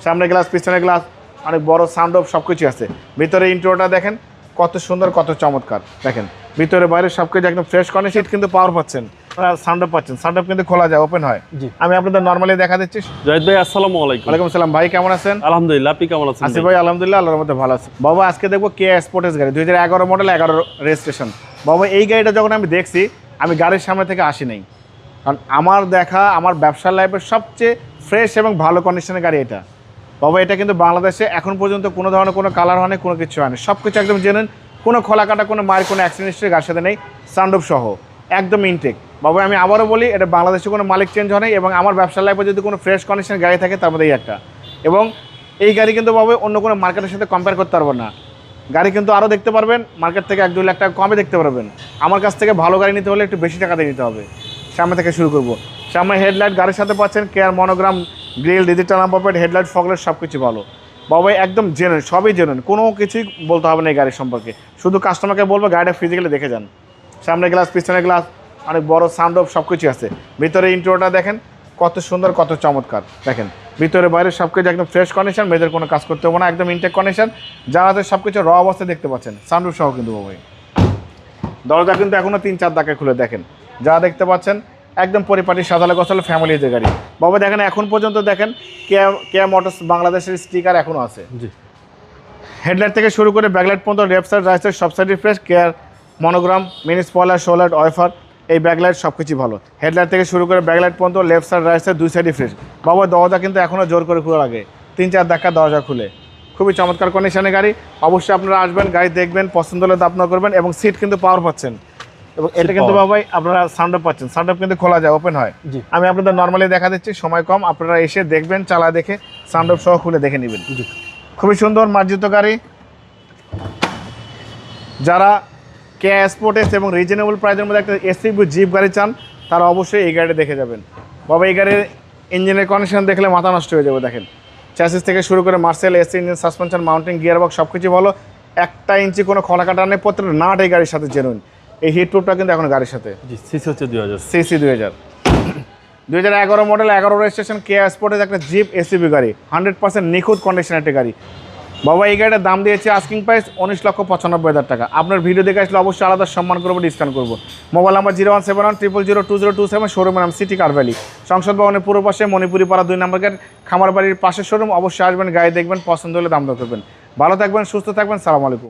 সামনে গ্লাস, পিছনে গ্লাস, অনেক বড় সানরুফ সবকিছু আছে। ভিতরে ইন্টেরিয়রটা দেখেন কত সুন্দর, কত চমৎকার। দেখেন ভিতরে বাইরে সবকিছু একদম ফ্রেশ কন্ডিশন, কিন্তু পাওয়ার পাচ্ছেন, সানরুফ পাচ্ছেন। সানরুফ কিন্তু খোলা যায়, ওপেন হয়। আমি আপনাদের নরমালি দেখা দিচ্ছি। জাহিদ ভাই আসসালামু আলাইকুম। ওয়ালাইকুম আসসালাম ভাই, কেমন আছেন? আলহামদুলিল্লাহ, আপনি কেমন আছেন? আসিফ ভাই আলহামদুলিল্লাহ, আল্লাহর মধ্যে ভালো আছে। বাবা আজকে দেখবো কেয়া স্পোর্টেস গাড়ি, 2011 মডেল, 11 রেজিস্ট্রেশন। বাবা এই গাড়িটা যখন আমি দেখছি, আমি গাড়ির সামনে থেকে আসি নাই, কারণ আমার দেখা আমার ব্যবসার লাইফের সবচেয়ে ফ্রেশ এবং ভালো কন্ডিশনের গাড়ি এটা। বাবা এটা কিন্তু বাংলাদেশে এখন পর্যন্ত কোনো ধরনের কোনো কালার হয়নি, কোনো কিছু হয়নি, সব কিছু একদম জেনুইন, কোনো খোলা কাটা, কোনো মায়ের কোনো অ্যাক্সিডেন্ট হিস্ট্রি গাড়ির সাথে নেই, সানরুফ সহ একদম ইনটেক। বাবা আমি আবারও বলি, এটা বাংলাদেশে কোনো মালিক চেঞ্জ হয় নাই, এবং আমার ব্যবসার লাইফে যদি কোনো ফ্রেশ কন্ডিশন গাড়ি থাকে তার মধ্যে এই একটা। এবং এই গাড়ি কিন্তু বাবা অন্য কোনো মার্কেটের সাথে কম্পেয়ার করতে পারবেন না। গাড়ি কিন্তু আরও দেখতে পারবেন, মার্কেট থেকে 1-2 লাখ টাকা কমে দেখতে পারবেন। আমার কাছ থেকে ভালো গাড়ি নিতে হলে একটু বেশি টাকা দিয়ে নিতে হবে। সামনে থেকে শুরু করব। সামনে হেডলাইট গাড়ির সাথে পাচ্ছেন, care monogram, grill, digital number plate, headlight, fog light সব কিছু ভালো। বাবা একদম জেনুইন, সবই জেনুইন, কোনো কিছুই বলতে হবে না এই গাড়ির সম্পর্কে। শুধু কাস্টমারকে বলবো গাড়িটা ফিজিক্যালি দেখে যান। সামনে গ্লাস, পিছনে গ্লাস, অনেক বড় সানরুফ সব কিছু আছে। ভিতরে ইন্টেরিয়রটা দেখেন কত সুন্দর, কত চমৎকার। দেখেন ভিতরে বাইরে সব কিছু একদম ফ্রেশ কন্ডিশন, মেয়েদের কোনো কাজ করতে হবে না, একদম ইনটেক কন্ডিশন। যা আছে সব কিছু র অবস্থায় দেখতে পাচ্ছেন, সানরুফ সহ কিন্তু বাবাই। দরজা কিন্তু এখনও 3-4 ধাক্কা খুলে দেখেন, যা দেখতে পাচ্ছেন একদম পরিপাটি সাজালে গোছালো ফ্যামিলি যে গাড়ি। বাবা দেখেন এখন পর্যন্ত দেখেন কেয়া মোটরস বাংলাদেশের স্টিকার এখনও আছে। জি, হেডলাইট থেকে শুরু করে ব্যাকলাইট পর্যন্ত, লেফট সাইড, রাইট সাইড সব সাইডই fresh. Care monogram, mini spoiler, শোলাইট, ওয়াইফার, এই ব্যাকলাইট সব কিছু ভালো। হেডলাইট থেকে শুরু করে ব্যাকলাইট পর্যন্ত, লেফট সাইড, রাইট সাইড দুই সাইডই ফ্রেশ। বাবা দরজা কিন্তু এখনও জোর করে খুলে লাগে, 3-4 ধাক্কা দরজা খুলে। খুবই চমৎকার কন্ডিশনের গাড়ি। অবশ্যই আপনারা আসবেন, গাড়ি দেখবেন, পছন্দ হলে দাম করবেন, এবং সিট কিন্তু পাওয়ার পাচ্ছেন। এবং এটা কিন্তু বাবাই আপনারা সানরুফ পাচ্ছেন, সানরুফ কিন্তু খোলা যায়, ওপেন হয়। আমি আপনাদের নর্মালি দেখা দিচ্ছি, সময় কম, আপনারা এসে দেখবেন, চালা দেখে সানরুফ সহ খুলে দেখে নেবেন। খুবই সুন্দর মার্জিত গাড়ি। যারা কেয়া স্পোর্টেস এবং রিজনেবল প্রাইসের মধ্যে একটা এসইউভি জিপ গাড়ি চান, তারা অবশ্যই এই গাড়িটা দেখে যাবেন। বাবা এই গাড়ির ইঞ্জিনের কন্ডিশন দেখলে মাথা নষ্ট হয়ে যাবে। দেখেন চ্যাসিস থেকে শুরু করে Marcel, AC engine, suspension, mounting, gearbox সব কিছু ভালো, 1 ইঞ্চি কোনো খোলা কাটা নেই, প্রত্যেকটা নাট এই গাড়ির সাথে জেনুইন। এই হিট প্রুফটা কিন্তু এখন গাড়ির সাথে। সিসি হচ্ছে 2000, সিসি 2011 মডেল, 11 রেজিস্ট্রেশন, কেয়া স্পোর্টেস একটা জিপ এসইউভি গাড়ি, 100% নিখুঁত কন্ডিশনের একটা গাড়ি। বাবা এই গাড়িটার দাম দিয়েছে আস্কিং প্রাইস 19,95,000 টাকা। আপনার ভিডিও দেখে আসলে অবশ্যই আলাদা সম্মান করবো, ডিসকাউন্ট করবো। মোবাইল নাম্বার 01710020227, শোরুমের নাম সিটি কার ভ্যালি, সংসদ ভবনের পূর্ব পাশে, মণিপুরি পাড়া 2 নম্বর গেট, খামার বাড়ির পাশের শোরুম। অবশ্যই আসবেন, গাড়ি দেখবেন, পছন্দ হলে দাম দর করবেন। ভালো থাকবেন, সুস্থ থাকবেন, সালাম আলাইকুম।